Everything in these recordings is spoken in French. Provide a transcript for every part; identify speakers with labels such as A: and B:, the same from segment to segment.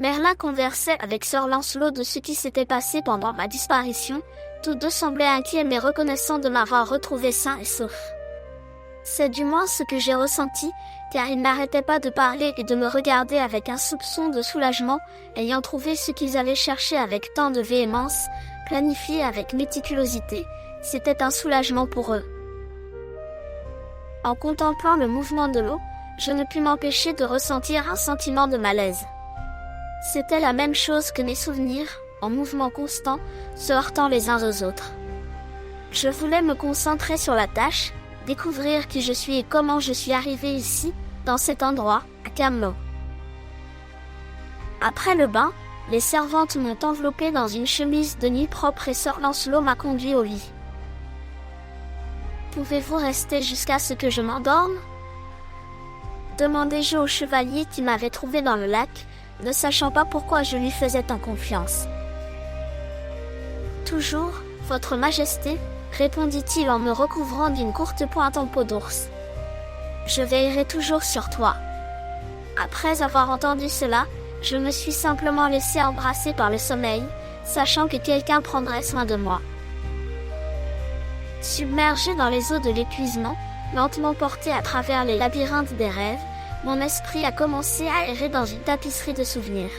A: Merlin conversait avec Sir Lancelot de ce qui s'était passé pendant ma disparition. Tous deux semblaient inquiets mais reconnaissants de m'avoir retrouvé sain et sauf. C'est du moins ce que j'ai ressenti, car ils n'arrêtaient pas de parler et de me regarder avec un soupçon de soulagement, ayant trouvé ce qu'ils avaient cherché avec tant de véhémence, planifié avec méticulosité. C'était un soulagement pour eux. En contemplant le mouvement de l'eau, je ne pus m'empêcher de ressentir un sentiment de malaise. C'était la même chose que mes souvenirs, en mouvement constant, se heurtant les uns aux autres. Je voulais me concentrer sur la tâche, découvrir qui je suis et comment je suis arrivé ici, dans cet endroit, à Camelot. Après le bain, les servantes m'ont enveloppé dans une chemise de nuit propre et Sir Lancelot m'a conduit au lit. « Pouvez-vous rester jusqu'à ce que je m'endorme ?» demandai-je au chevalier qui m'avait trouvé dans le lac, ne sachant pas pourquoi je lui faisais tant confiance. « Toujours, votre majesté, répondit-il en me recouvrant d'une courte pointe en peau d'ours. Je veillerai toujours sur toi. Après avoir entendu cela, je me suis simplement laissé embrasser par le sommeil, sachant que quelqu'un prendrait soin de moi. Submergé dans les eaux de l'épuisement, lentement porté à travers les labyrinthes des rêves, mon esprit a commencé à errer dans une tapisserie de souvenirs.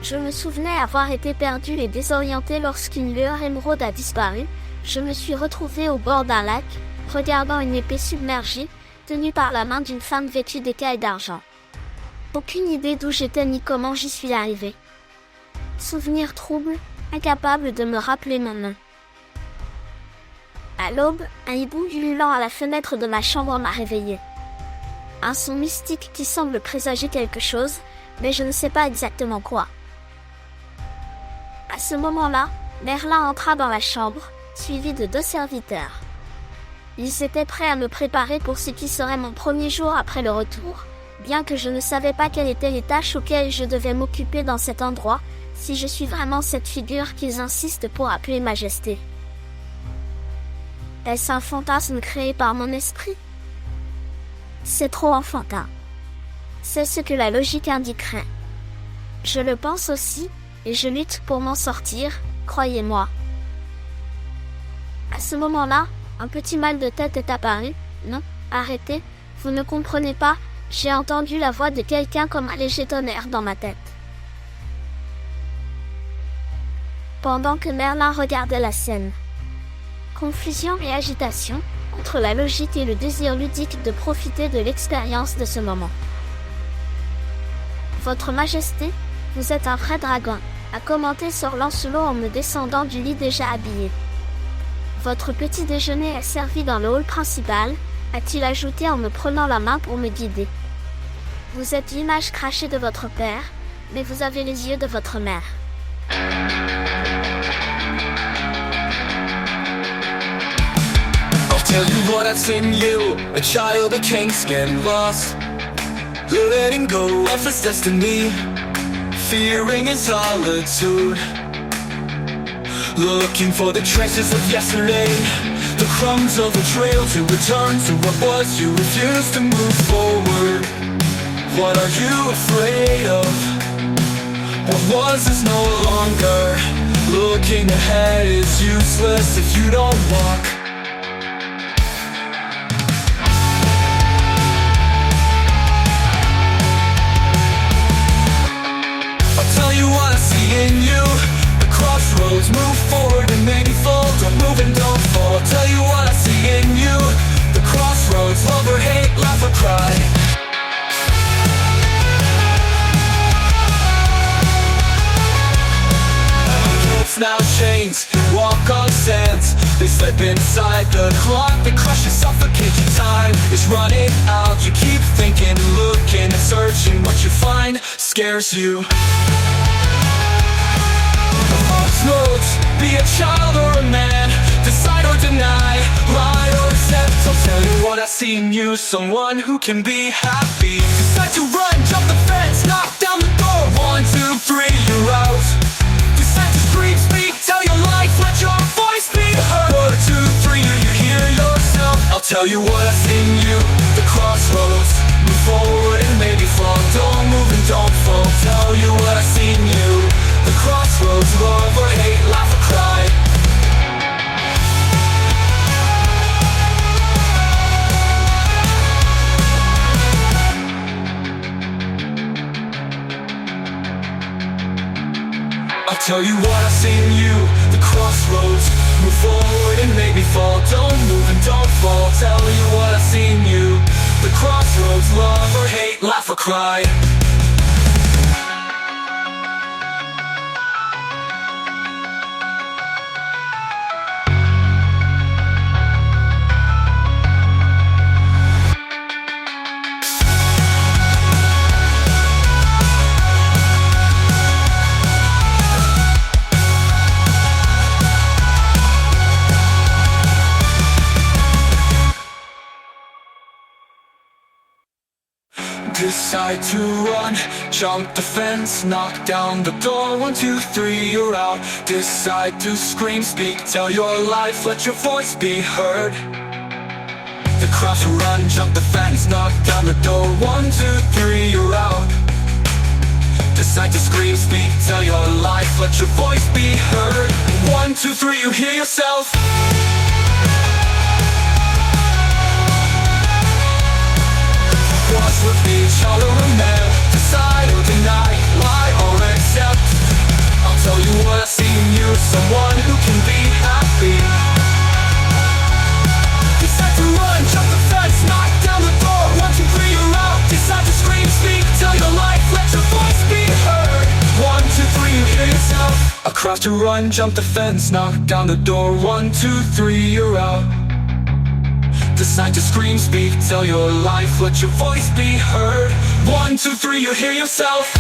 A: Je me souvenais avoir été perdu et désorienté lorsqu'une lueur émeraude a disparu. Je me suis retrouvé au bord d'un lac, regardant une épée submergée, tenue par la main d'une femme vêtue d'écailles d'argent. Aucune idée d'où j'étais ni comment j'y suis arrivé. Souvenir trouble, incapable de me rappeler mon nom. À l'aube, un hibou ululant à la fenêtre de ma chambre m'a réveillé. Un son mystique qui semble présager quelque chose, mais je ne sais pas exactement quoi. À ce moment-là, Merlin entra dans la chambre, suivi de 2 serviteurs. Ils étaient prêts à me préparer pour ce qui serait mon premier jour après le retour, bien que je ne savais pas quelles étaient les tâches auxquelles je devais m'occuper dans cet endroit, si je suis vraiment cette figure qu'ils insistent pour appeler majesté. Est-ce un fantasme créé par mon esprit? C'est trop enfantin. C'est ce que la logique indiquerait. Je le pense aussi, et je lutte pour m'en sortir, croyez-moi. À ce moment-là, un petit mal de tête est apparu. Non, arrêtez, vous ne comprenez pas, j'ai entendu la voix de quelqu'un comme un léger tonnerre dans ma tête. Pendant que Merlin regardait la scène. Confusion et agitation, entre la logique et le désir ludique de profiter de l'expérience de ce moment. Votre Majesté, vous êtes un vrai dragon, a commenté Sir Lancelot en me descendant du lit déjà habillé. Votre petit déjeuner est servi dans le hall principal, a-t-il ajouté en me prenant la main pour me guider. Vous êtes l'image crachée de votre père, mais vous avez les yeux de votre mère.
B: Tell you what I've seen you, a child of kings getting lost, letting go of his destiny, fearing in solitude, looking for the traces of yesterday, the crumbs of a trail to return to what was. You refuse to move forward. What are you afraid of? What was is no longer. Looking ahead is useless if you don't walk. Tell you what I see in you. The crossroads, move forward and maybe fall. Don't move and don't fall. Tell you what I see in you. The crossroads, love or hate, laugh or cry. It's now chains, walk on sands. They slip inside the clock that crushes, suffocates your time. It's running out, you keep thinking, looking and searching. What you find scares you. Crossroads, be a child or a man, decide or deny, lie or accept. I'll tell you what I see in you, someone who can be happy. Decide to run, jump the fence, knock down the door. 1, 2, 3, you're out. Decide to scream, speak, tell your life, let your voice be heard. 1, 2, 3, do you hear yourself? I'll tell you what I see in you, the crossroads. Move forward and maybe fall, don't move and don't fall, tell you what I see in you. The crossroads, love or hate, laugh or cry. I'll tell you what I see in you. The crossroads, move forward and maybe fall. Don't move and don't fall, tell you what I see in you. The crossroads, love or hate, laugh or cry. Decide to run, jump the fence, knock down the door. 1, 2, 3, you're out. Decide to scream, speak, tell your life, let your voice be heard. The crowd to run, jump the fence, knock down the door. 1, 2, 3, you're out. Decide to scream, speak, tell your life, let your voice be heard. 1, 2, 3, you hear yourself. Cross with each other and then decide or deny, lie or accept. I'll tell you what I see in you, someone who can be happy. Decide to run, jump the fence, knock down the door. 1, 2, 3, you're out. Decide to scream, speak, tell your life, let your voice be heard. 1, 2, 3, you hear yourself. Across to run, jump the fence, knock down the door. 1, 2, 3, you're out. Decide to scream, speak, tell your life, let your voice be heard. 1, 2, 3, you hear yourself.